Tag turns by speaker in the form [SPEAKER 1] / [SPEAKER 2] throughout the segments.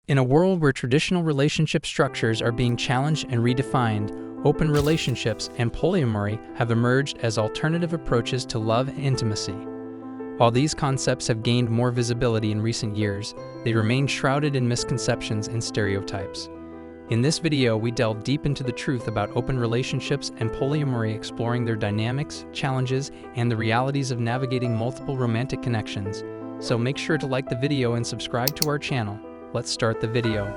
[SPEAKER 1] In a world where traditional relationship structures are being challenged and redefined, open relationships and polyamory have emerged as alternative approaches to love and intimacy. While these concepts have gained more visibility in recent years, they remain shrouded in misconceptions and stereotypes. In this video, we delve deep into the truth about open relationships and polyamory, exploring their dynamics, challenges, and the realities of navigating multiple romantic connections. So make sure to like the video and subscribe to our channel. Let's start the video.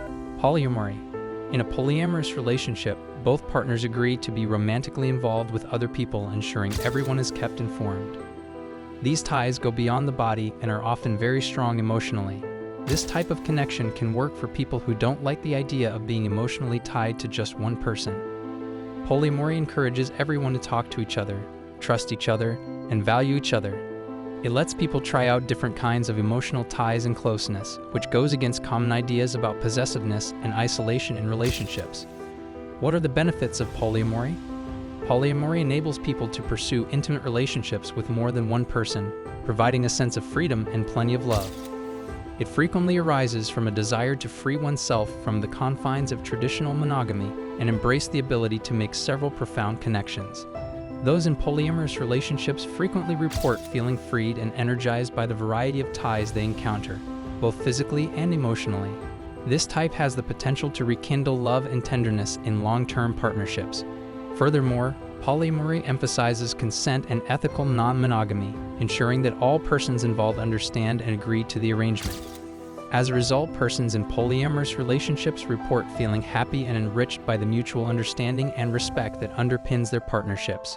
[SPEAKER 1] Polyamory. In a polyamorous relationship, both partners agree to be romantically involved with other people, ensuring everyone is kept informed. These ties go beyond the body and are often very strong emotionally. This type of connection can work for people who don't like the idea of being emotionally tied to just one person. Polyamory encourages everyone to talk to each other, trust each other, and value each other. It lets people try out different kinds of emotional ties and closeness, which goes against common ideas about possessiveness and isolation in relationships. What are the benefits of polyamory? Polyamory enables people to pursue intimate relationships with more than one person, providing a sense of freedom and plenty of love. It frequently arises from a desire to free oneself from the confines of traditional monogamy and embrace the ability to make several profound connections. Those in polyamorous relationships frequently report feeling freed and energized by the variety of ties they encounter, both physically and emotionally. This type has the potential to rekindle love and tenderness in long-term partnerships. Furthermore, polyamory emphasizes consent and ethical non-monogamy, ensuring that all persons involved understand and agree to the arrangement. As a result, persons in polyamorous relationships report feeling happy and enriched by the mutual understanding and respect that underpins their partnerships.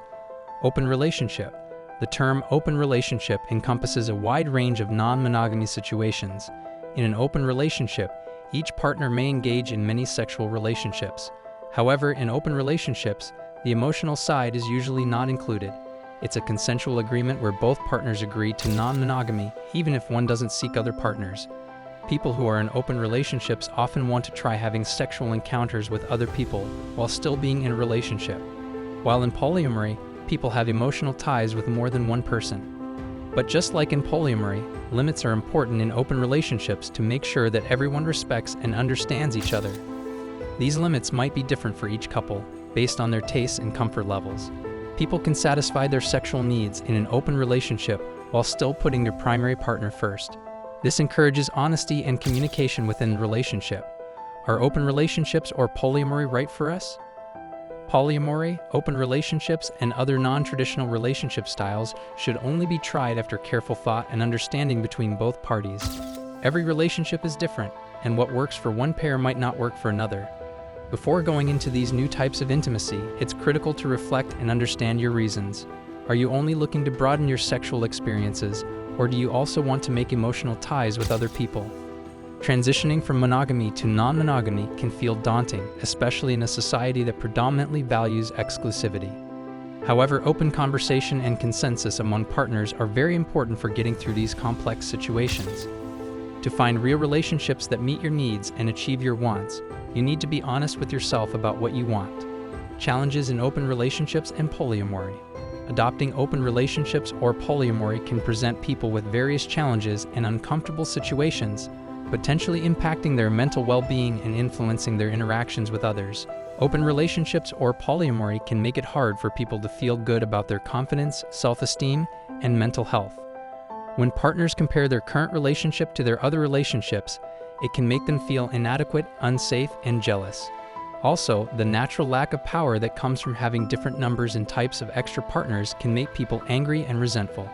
[SPEAKER 1] Open relationship. The term open relationship encompasses a wide range of non-monogamy situations. In an open relationship, each partner may engage in many sexual relationships. However, in open relationships, the emotional side is usually not included. It's a consensual agreement where both partners agree to non-monogamy, even if one doesn't seek other partners. People who are in open relationships often want to try having sexual encounters with other people while still being in a relationship. While in polyamory, people have emotional ties with more than one person. But just like in polyamory, limits are important in open relationships to make sure that everyone respects and understands each other. These limits might be different for each couple, based on their tastes and comfort levels. People can satisfy their sexual needs in an open relationship while still putting their primary partner first. This encourages honesty and communication within the relationship. Are open relationships or polyamory right for us? Polyamory, open relationships, and other non-traditional relationship styles should only be tried after careful thought and understanding between both parties. Every relationship is different, and what works for one pair might not work for another. Before going into these new types of intimacy, it's critical to reflect and understand your reasons. Are you only looking to broaden your sexual experiences, or do you also want to make emotional ties with other people? Transitioning from monogamy to non-monogamy can feel daunting, especially in a society that predominantly values exclusivity. However, open conversation and consensus among partners are very important for getting through these complex situations. To find real relationships that meet your needs and achieve your wants, you need to be honest with yourself about what you want. Challenges in open relationships and polyamory. Adopting open relationships or polyamory can present people with various challenges and uncomfortable situations, potentially impacting their mental well-being and influencing their interactions with others. Open relationships or polyamory can make it hard for people to feel good about their confidence, self-esteem, and mental health. When partners compare their current relationship to their other relationships, it can make them feel inadequate, unsafe, and jealous. Also, the natural lack of power that comes from having different numbers and types of extra partners can make people angry and resentful.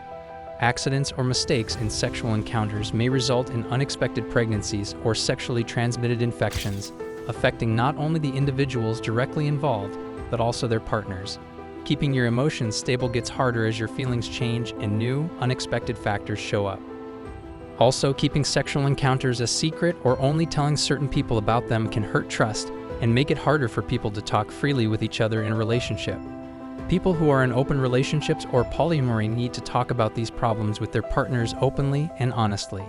[SPEAKER 1] Accidents or mistakes in sexual encounters may result in unexpected pregnancies or sexually transmitted infections, affecting not only the individuals directly involved, but also their partners. Keeping your emotions stable gets harder as your feelings change and new, unexpected factors show up. Also, keeping sexual encounters a secret or only telling certain people about them can hurt trust and make it harder for people to talk freely with each other in a relationship. People who are in open relationships or polyamory need to talk about these problems with their partners openly and honestly.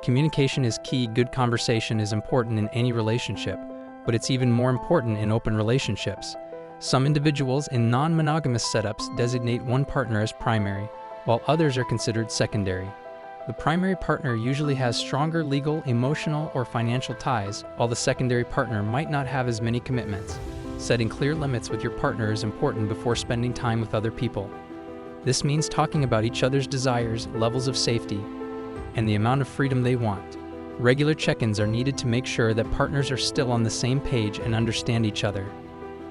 [SPEAKER 1] Communication is key. Good conversation is important in any relationship, but it's even more important in open relationships. Some individuals in non-monogamous setups designate one partner as primary, while others are considered secondary. The primary partner usually has stronger legal, emotional, or financial ties, while the secondary partner might not have as many commitments. Setting clear limits with your partner is important before spending time with other people. This means talking about each other's desires, levels of safety, and the amount of freedom they want. Regular check-ins are needed to make sure that partners are still on the same page and understand each other.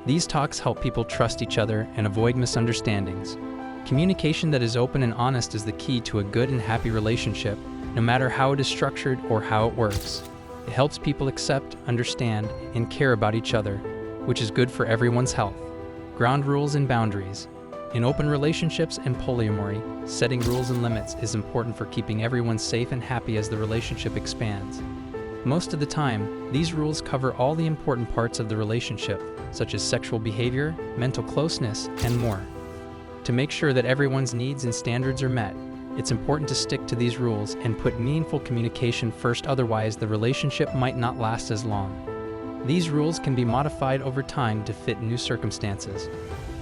[SPEAKER 1] These talks help people trust each other and avoid misunderstandings. Communication that is open and honest is the key to a good and happy relationship, no matter how it is structured or how it works. It helps people accept, understand, and care about each other, which is good for everyone's health. Ground rules and boundaries. In open relationships and polyamory, setting rules and limits is important for keeping everyone safe and happy as the relationship expands. Most of the time, these rules cover all the important parts of the relationship, such as sexual behavior, mental closeness, and more. To make sure that everyone's needs and standards are met, it's important to stick to these rules and put meaningful communication first, otherwise the relationship might not last as long. These rules can be modified over time to fit new circumstances.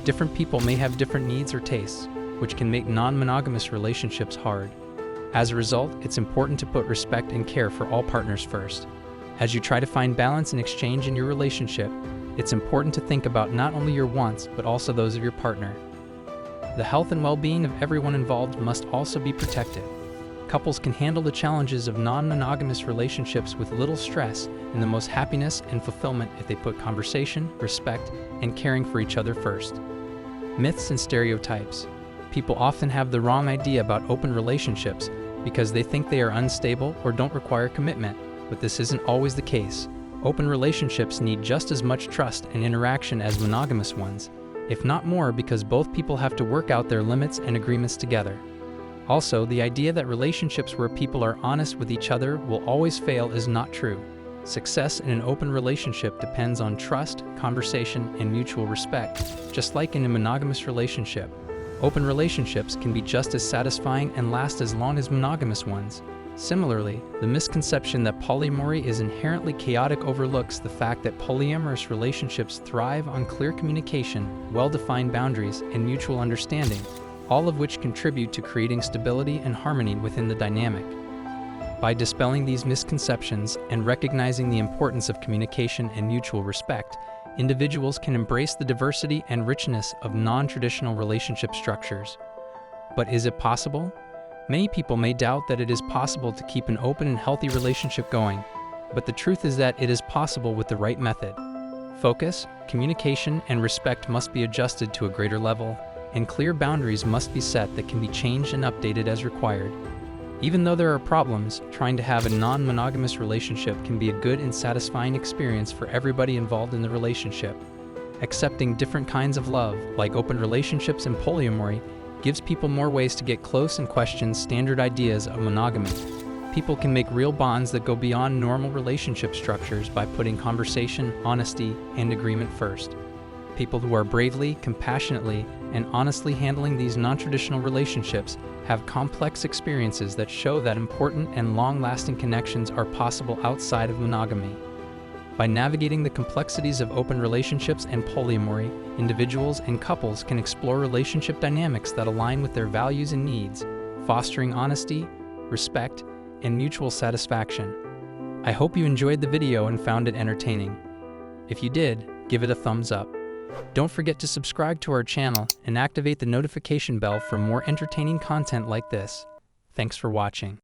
[SPEAKER 1] Different people may have different needs or tastes, which can make non-monogamous relationships hard. As a result, it's important to put respect and care for all partners first. As you try to find balance and exchange in your relationship, it's important to think about not only your wants, but also those of your partner. The health and well-being of everyone involved must also be protected. Couples can handle the challenges of non-monogamous relationships with little stress and the most happiness and fulfillment if they put conversation, respect, and caring for each other first. Myths and stereotypes. People often have the wrong idea about open relationships because they think they are unstable or don't require commitment, but this isn't always the case. Open relationships need just as much trust and interaction as monogamous ones, if not more, because both people have to work out their limits and agreements together. Also, the idea that relationships where people are honest with each other will always fail is not true. Success in an open relationship depends on trust, conversation, and mutual respect, just like in a monogamous relationship. Open relationships can be just as satisfying and last as long as monogamous ones. Similarly, the misconception that polyamory is inherently chaotic overlooks the fact that polyamorous relationships thrive on clear communication, well-defined boundaries, and mutual understanding, all of which contribute to creating stability and harmony within the dynamic. By dispelling these misconceptions and recognizing the importance of communication and mutual respect, individuals can embrace the diversity and richness of non-traditional relationship structures. But is it possible? Many people may doubt that it is possible to keep an open and healthy relationship going, but the truth is that it is possible with the right method. Focus, communication, and respect must be adjusted to a greater level, and clear boundaries must be set that can be changed and updated as required. Even though there are problems, trying to have a non-monogamous relationship can be a good and satisfying experience for everybody involved in the relationship. Accepting different kinds of love, like open relationships and polyamory, gives people more ways to get close and question standard ideas of monogamy. People can make real bonds that go beyond normal relationship structures by putting conversation, honesty, and agreement first. People who are bravely, compassionately, and honestly handling these non-traditional relationships have complex experiences that show that important and long-lasting connections are possible outside of monogamy. By navigating the complexities of open relationships and polyamory, individuals and couples can explore relationship dynamics that align with their values and needs, fostering honesty, respect, and mutual satisfaction. I hope you enjoyed the video and found it entertaining. If you did, give it a thumbs up. Don't forget to subscribe to our channel and activate the notification bell for more entertaining content like this. Thanks for watching.